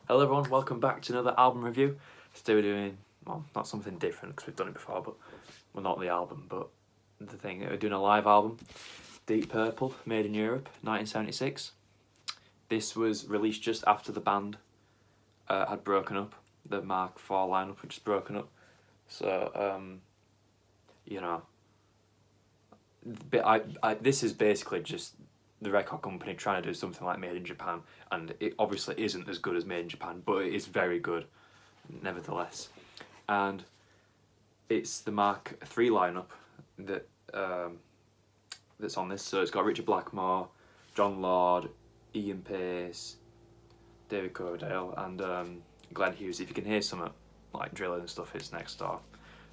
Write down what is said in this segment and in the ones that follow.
Hello everyone, welcome back to another album review. Today we're doing, well, not something different because we've done it before, but, well, not the album, but the thing, we're doing a live album. Deep Purple, made in Europe, 1976. This was released just after the band had broken up. The Mark IV lineup had just broken up. So, you know, this is basically just the record company trying to do something like Made in Japan, and it obviously isn't as good as Made in Japan, but it is very good nevertheless. And it's the Mark III lineup that that's on this. So it's got Richard Blackmore, John Lord, Ian Pace, David Coverdale, and Glenn Hughes. If you can hear some like drilling and stuff, it's next door.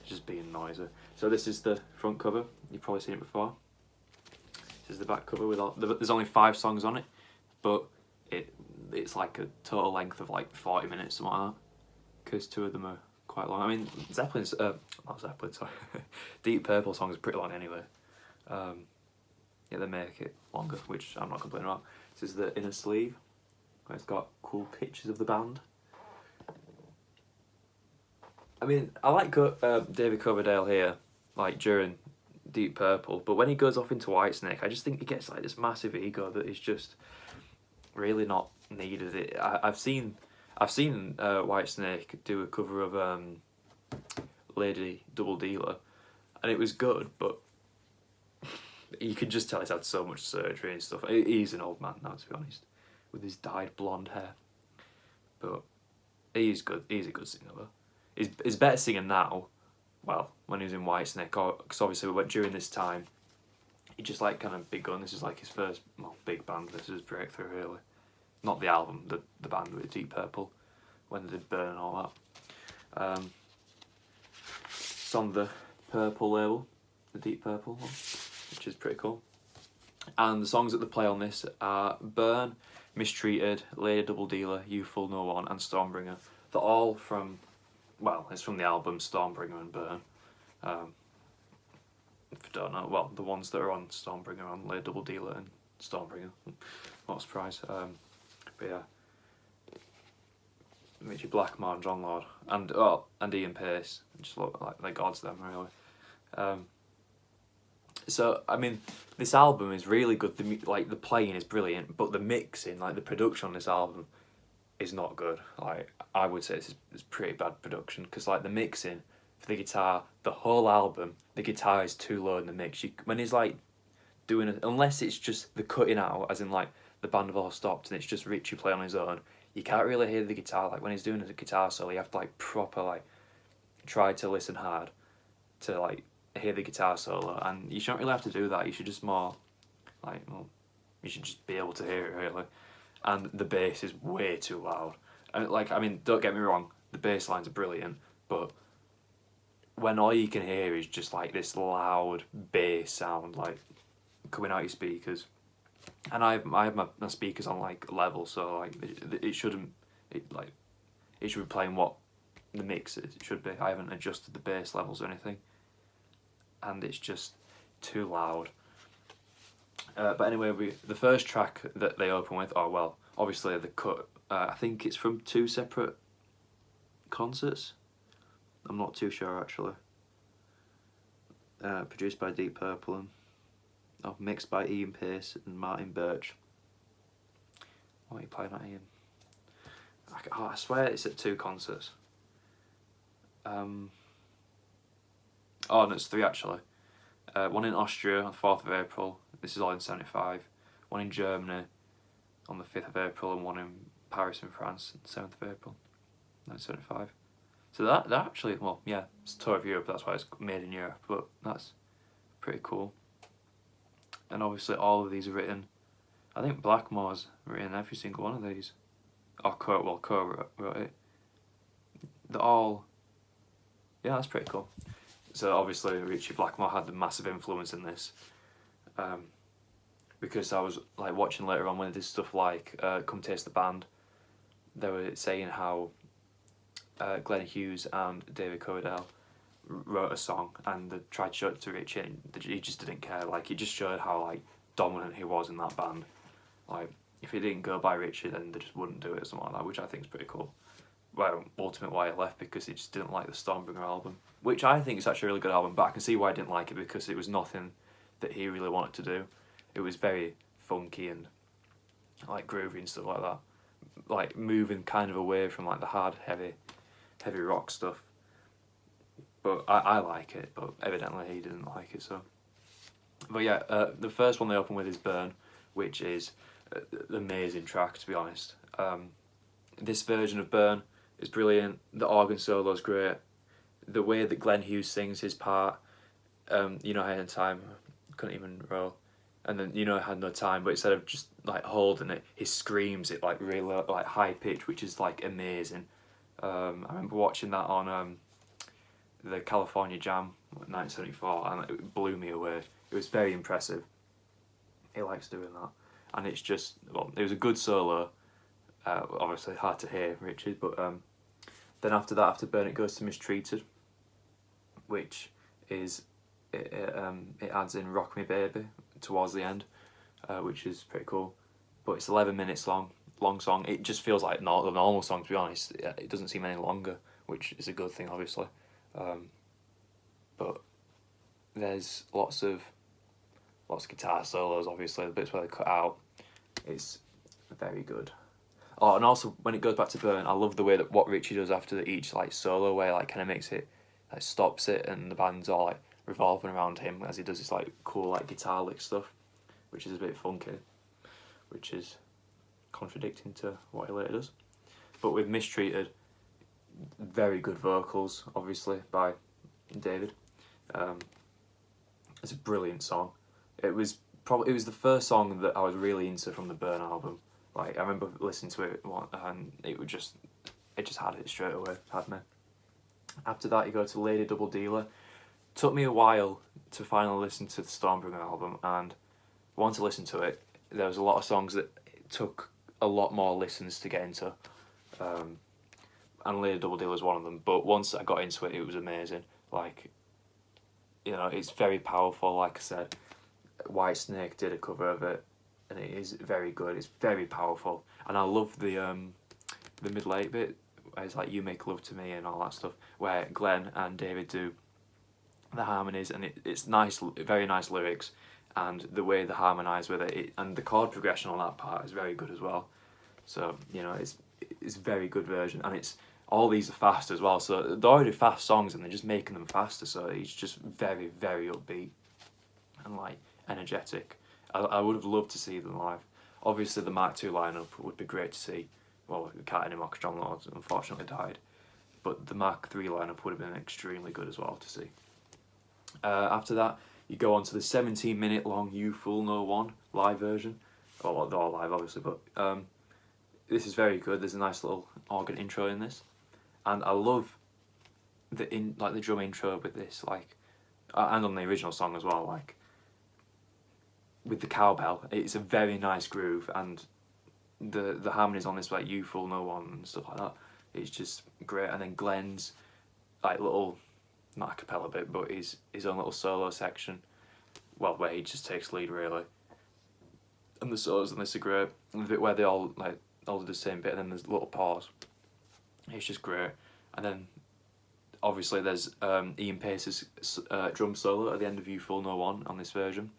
It's just being noisy. So this is the front cover. You've probably seen it before. This is the back cover with all. There's only 5 songs on it, but it's like a total length of like 40 minutes, something like that. Because 2 of them are quite long. I mean, Zeppelin's not Zeppelin, sorry. Deep Purple songs are pretty long anyway. Yeah, they make it longer, which I'm not complaining about. This is the inner sleeve, where it's got cool pictures of the band. I mean, I like David Coverdale here, like during Deep Purple, but when he goes off into Whitesnake, I just think he gets like this massive ego that is just really not needed. I've seen Whitesnake do a cover of Lady Double Dealer, and it was good, but you could just tell he's had so much surgery and stuff. He's an old man now, to be honest, with his dyed blonde hair, but he's good. He's a good singer though. He's better singer now. Well, when he was in Whitesnake, because obviously during this time, he just like kind of big gun. This is like his first big band. This is his breakthrough really. Not the album, the band with Deep Purple, when they did Burn and all that. It's on the Purple label, the Deep Purple one, which is pretty cool. And the songs that they play on this are Burn, Mistreated, Lady Double Dealer, You Fool No One, and Stormbringer. They're all from, well, it's from the album Stormbringer and Burn. If you don't know, well, the ones that are on Stormbringer are on Lady Double Dealer and Stormbringer. Not a surprise. But yeah, Richard Blackmore and John Lord and Ian Pace just look like they're gods them really. So I mean, this album is really good. The playing is brilliant, but the mixing, like the production on this album, is not good. Like I would say it's pretty bad production because like the mixing for the guitar, the whole album, the guitar is too low in the mix. When he's like doing it, unless it's just the cutting out, as in like the band have all stopped and it's just Richie playing on his own, you can't really hear the guitar. Like when he's doing a guitar solo, you have to like proper like try to listen hard to like hear the guitar solo, and you shouldn't really have to do that. You should just more like, well, you should just be able to hear it really. And the bass is way too loud. And like, I mean, don't get me wrong, the bass lines are brilliant, but when all you can hear is just like this loud bass sound like coming out your speakers, and I have my speakers on like level, so like it shouldn't, it should be playing what the mix is. It should be. I haven't adjusted the bass levels or anything, and it's just too loud. But anyway, the first track that they open with, oh well, obviously the cut. I think it's from 2 separate concerts. I'm not too sure actually. Produced by Deep Purple and mixed by Ian Pace and Martin Birch. What are you playing at, Ian? I swear it's at 2 concerts. Oh no, it's 3 actually. One in Austria on the 4th of April. This is all in 75. One in Germany on the 5th of April, and one in Paris in France on the 7th of April, 1975. So that actually, well, yeah, it's a tour of Europe, that's why it's made in Europe, but that's pretty cool. And obviously all of these are written, I think Blackmore's written every single one of these. Or Co wrote it. They're all, yeah, that's pretty cool. So obviously Richie Blackmore had the massive influence in this, because I was like watching later on when they did stuff like Come Taste the Band, they were saying how Glenn Hughes and David Coverdale wrote a song and they tried to show it to Richie and he just didn't care. Like, he just showed how like dominant he was in that band. Like, if it didn't go by Richie, then they just wouldn't do it or something like that, which I think is pretty cool. Well, ultimately why he left, because he just didn't like the Stormbringer album, which I think is actually a really good album, but I can see why I didn't like it, because it was nothing that he really wanted to do. It was very funky and like groovy and stuff like that, like moving kind of away from like the hard, heavy rock stuff. But I like it, but evidently he didn't like it, so. But yeah, the first one they open with is Burn, which is an amazing track, to be honest. This version of Burn is brilliant. The organ solo is great. The way that Glenn Hughes sings his part, you know, I had time, couldn't even roll. And then, you know, I had no time, but instead of just like holding it, he screams it like really like high pitch, which is like amazing. I remember watching that on the California Jam 1974, and it blew me away. It was very impressive. He likes doing that, and it's just, well, it was a good solo. Obviously hard to hear, Richard, but then after that, after Burn, it goes to Mistreated, which is it adds in Rock Me Baby towards the end, which is pretty cool. But it's 11 minutes long song. It just feels like not the normal song, to be honest. It doesn't seem any longer, which is a good thing, obviously. But there's lots of guitar solos, obviously. The bits where they cut out, it's very good. Oh, and also when it goes back to Burn, I love the way that what Richie does after each like solo, where like kind of makes it, like stops it, and the band's all like revolving around him as he does this like cool like guitar lick stuff, which is a bit funky, which is contradicting to what he later does. But with Mistreated, very good vocals, obviously, by David. It's a brilliant song. It was the first song that I was really into from the Burn album. Like, I remember listening to it and it just had it straight away, had me. After that, you go to Lady Double Dealer. Took me a while to finally listen to the Stormbringer album, and once I listened to it, there was a lot of songs that it took a lot more listens to get into. And Lady Double Dealer was one of them, but once I got into it, it was amazing. Like, you know, it's very powerful, like I said. Whitesnake did a cover of it, and it is very good. It's very powerful, and I love the middle 8 bit. Where it's like "You Make Love to Me" and all that stuff, where Glenn and David do the harmonies, and it's nice, very nice lyrics, and the way they harmonise with it, and the chord progression on that part is very good as well. So, you know, it's a very good version, and it's all these are fast as well. So they're already fast songs, and they're just making them faster. So it's just very, very upbeat and like energetic. I would have loved to see them live. Obviously, the Mark II lineup would be great to see. Well, we can't anymore because John Lord unfortunately died. But the Mark III lineup would have been extremely good as well to see. After that, you go on to the 17-minute long "You Fool No One" live version. Well, they're all live, obviously, but this is very good. There's a nice little organ intro in this, and I love the drum intro with this, like, and on the original song as well, like with the cowbell. It's a very nice groove, and the harmonies on this, like "You Fool No One" and stuff like that, it's just great. And then Glenn's like little, not a cappella bit, but his own little solo section, well, where he just takes lead really. And the solos in this are great. And the bit where they all do the same bit, and then there's a little pause. It's just great. And then obviously there's Ian Pace's drum solo at the end of "You Fool No One" on this version,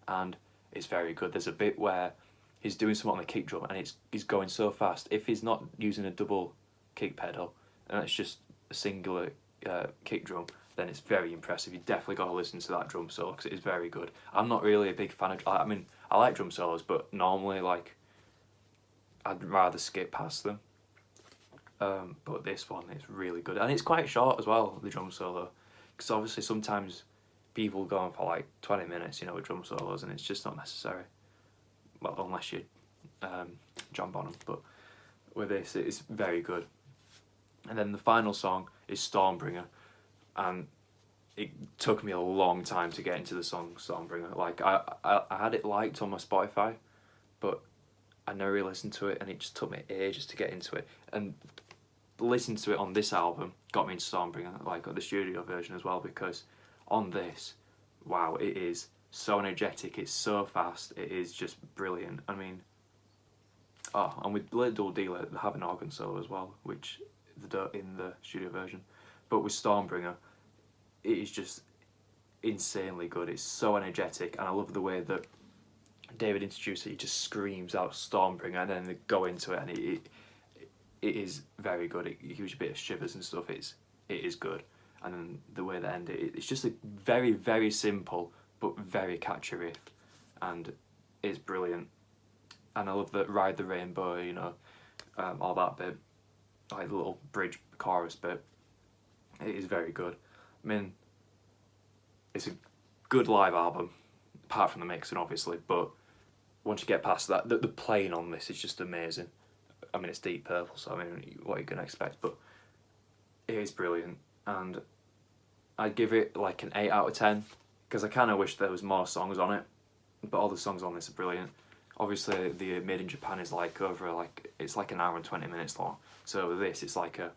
and it's very good. There's a bit where he's doing something on the kick drum, and he's going so fast. If he's not using a double kick pedal, and it's just a singular kick drum, then it's very impressive. You definitely got to listen to that drum solo because it is very good. I'm not really a big fan of. I mean, I like drum solos, but normally like I'd rather skip past them. But this one is really good, and it's quite short as well. The drum solo, because obviously sometimes people go on for like 20 minutes, you know, with drum solos, and it's just not necessary. Well, unless you're John Bonham, but with this, it's very good. And then the final song is Stormbringer, and it took me a long time to get into the song Stormbringer. Like, I had it liked on my Spotify, but I never really listened to it, and it just took me ages to get into it. And listening to it on this album got me into Stormbringer, like the studio version as well, because on this, wow, it is so energetic, it's so fast, it is just brilliant. I mean, Oh, and with Little Dealer, they have an organ solo as well, which they don't in the studio version. But with Stormbringer, it is just insanely good. It's so energetic, and I love the way that David introduced it. He just screams out Stormbringer, and then they go into it, and it is very good. It gives you a bit of shivers and stuff. It is good, and then the way they end it, it's just a very, very simple but very catchy riff, and it's brilliant. And I love that Ride the Rainbow, you know, all that bit, like the little bridge chorus bit. It is very good. I mean, it's a good live album, apart from the mixing, obviously, but once you get past that, the playing on this is just amazing. I mean, it's Deep Purple, so I mean, what are you going to expect? But it is brilliant, and I'd give it like an 8 out of 10, because I kind of wish there was more songs on it, but all the songs on this are brilliant. Obviously, the Made in Japan is like it's like an hour and 20 minutes long, so with this, it's like a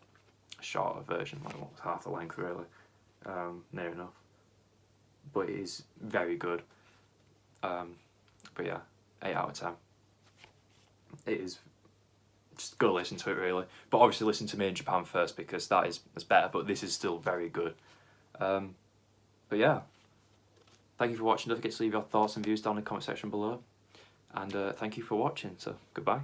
shorter version, like half the length really, near enough. But it is very good. But yeah, 8 out of 10. It is, just go listen to it really. But obviously listen to Made in Japan first, because that's better, but this is still very good. But yeah, thank you for watching. Don't forget to leave your thoughts and views down in the comment section below. And thank you for watching, so goodbye.